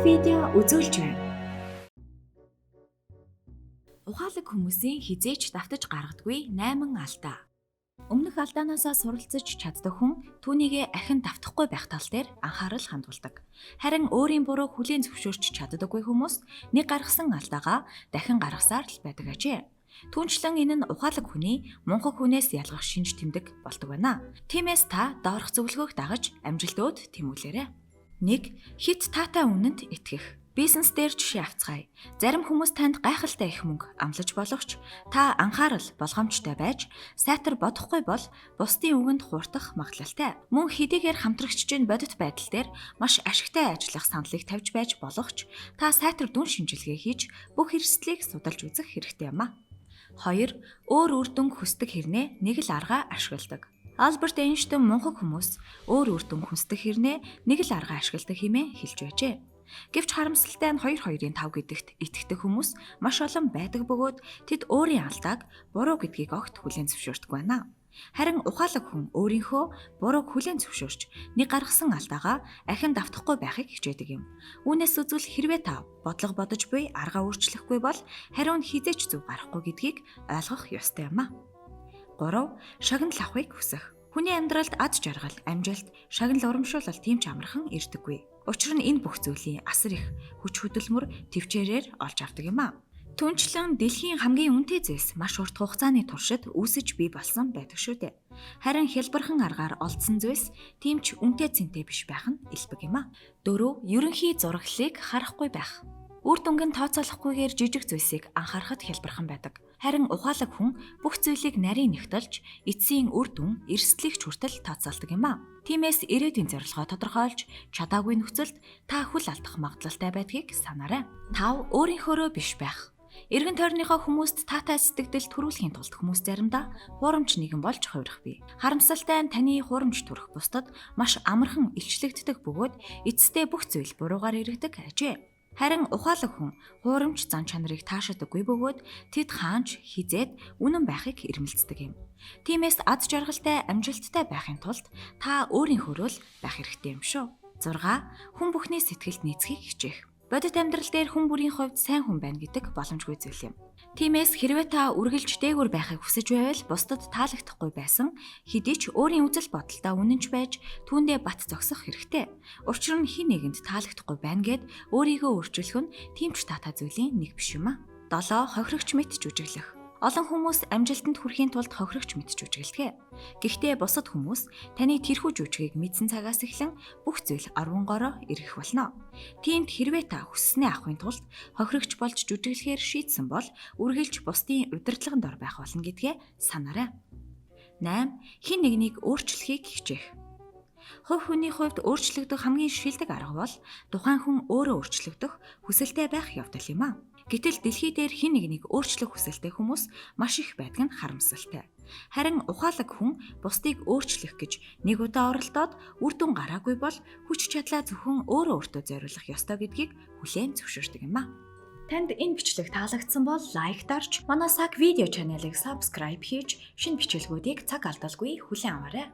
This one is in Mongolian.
видео үзүүлж байна. Ухаалаг хүмүүсийн хизээч давтаж гаргадаггүй 8 алдаа. Өмнөх алдаанаасаа суралцж чаддаг хүн түүнийгээ ахин давтахгүй байх тал дээр анхаарал хандуулдаг. Харин өөрийн бурууг хүлээн зөвшөөрч чаддаггүй хүмүүс нэг гаргасан алдаагаа дахин гаргасаар л байдаг ажээ. Түүнчлэн энэ нь ухаалаг хүний мунхаг хүнээс ялгах шинж тэмдэг болдог байна. Тиймээс та доорх зөвлөгөөг дагаж амжилтууд тэмүүлээрэй. 1. Хит таатай үнэнд итгэх. Бизнес дээр жишээ авцгаая. Зарим хүмүүс танд гайхалтай их мөнгө амлаж болохч та анхаарал болгоомжтой байж сайтар бодохгүй бол бусдын үгэнд хуурдах магадлалтай. Мөн хэдийгээр хамтрагчдын бодит байдал дээр маш ашигтай ажиллах саналыг тавьж байж болохч та сайтар дүн шинжилгээ хийж бүх эрсдлийг судалж үзэх хэрэгтэй юм а. 2. Өөр үр дүн хүсдэг хэрнээ нэг л арга ашигладаг. Альберт Эйнштейн мунхаг хүмүүс өөр үр дүн хүсдэг хэрнээ нэг л арга ашигладаг хэмээн хэлж байжээ. Гэвч харамсалтай нь 2-2-5 гэдэгт итгэдэг хүмүүс маш олон байдаг бөгөөд тэд өөрийн алдааг буруу гэдгийг огт хүлээн зөвшөөрдөг байна. Харин ухаалаг хүн өөрийнхөө бурууг хүлээн зөвшөөрч нэг гаргасан алдаагаа ахин давтахгүй байхыг хичээдэг юм. Үүнээс үзвэл хэрвээ та бодлого бодож буй арга өөрчлөхгүй бол хариу нь хизээч зөв гарахгүй гэдгийг ойлгох ёстой юм а. 3. Шагнал авахыг хүсэх. Хүний амьдралд ад жаргал, амжилт, шагнал урамшуулал тийм ч амархан ирдэггүй. Учир нь энэ бүх зүйлийн асар их хүч хөдөлмөр төвчээрээр олж авдаг юм а. Түүнчлэн дэлхийн хамгийн үнэтэй зүйлс маш урт хугацааны туршид үүсэж бий болсон байдаг шүү дээ. Харин хялбархан аргаар олдсон зүйлс тийм ч үнэтэй цэнтэй биш байх нь элбэг юм а. 4. Ерөнхий зураглалыг харахгүй байх. Үр дүнгийн тооцоолохгүйгээр жижиг зүйлсийг анхаарахад хялбархан байдаг. Харин ухаалаг хүн бүх зүйлийг нарийн нэгтэлж, эцсийн үр дүн, эрсдлийг ч хүртэл тооцоолдог юм а. Тиймээс ирээдүйн зорилгоо тодорхойлж, чадаагүй нөхцөлд та хүл алдах магадлалтай байдгийг санаарай. 5. Өөрийнхөөрөө биш байх. Эргэн тойрныхоо хүмүүст таатай сэтгэл төрүүлэхийн тулд хүмүүс заримдаа хуурамч нэгэн болж хувирах бий. Харамсалтай нь таны хуурамч төрөх бусдад маш амархан илчлэгддэг бөгөөд эцэстээ бүх зүйл буруугаар иргэдэг ажээ. Харин ухаалаг хүн хуурамч зан чанарыг таашаадаггүй бөгөөд тэд хаанч хизээд үнэн байхыг эрмэлздэг юм. Тиймээс ад жаргалтай амжилттай байхын тулд та өөрийнхөөрөө л байх хэрэгтэй юм шүү. 6. Хүн бүхний сэтгэлд нийцхийг хичээх. Бодит амьдрал дээр хүн бүрийн хувьд сайн хүн байна гэдэг боломжгүй зүйл юм. Тиймээс хэрвээ та үргэлж дээгүүр байхыг хүсэж байвал бусдад таалагдахгүй байсан хэдий ч өөрийн үзэл бодолтой үнэнч байж түүндээ бат зогсох хэрэгтэй. Учир нь хэн нэгэнд таалагдахгүй байна гэд өөрийгөө өөрчилөх нь тийм ч таатай зүйлийн нэг биш юм а. 7. Хохирогч мэт жүжиглэх. Олон хүмүүс амжилтанд хүрэхийн тулд хохирогч мэт жүжиглэдэг. Гэхдээ бусад хүмүүс таны тэрхүү жүжигийг мэдсэн цагаас эхлэн бүх зүйл арвангороо ирэх болно. Тиймд хэрвээ та хүсснээ авахын тулд хохирогч болж жүжиглэхээр шийдсэн бол үргэлж бусдын удирдлаганд ор байх болно гэдгээ санаарай. 8. Хэн нэгнийг өөрчлөхийг хичээх. Хувь хүний хувьд өөрчлөгдөх хамгийн шилдэг арга бол тухайн хүн өөрөө өөрчлөгдөх хүсэлтэй байх явдал юм а. Гэтэл дэлхий дээр хэн нэгнийг өөрчлөх хүсэлтэй хүмүүс маш их байдаг нь харамсалтай. Харин ухаалаг хүн бусдыг өөрчлөх гэж нэг удаа оролдоод үр дүн гараагүй бол хүч чадлаа зөвхөн өөрөө өөртөө зориулах ёстой гэдгийг хүлээн зөвшөөрдөг юм а. Танд энэ бичлэг таалагдсан бол лайк дарж, манай саг видео чаналыг subscribe хийж, шинэ бичлэгүүдийг цаг алдалгүй хүлээн аваарай.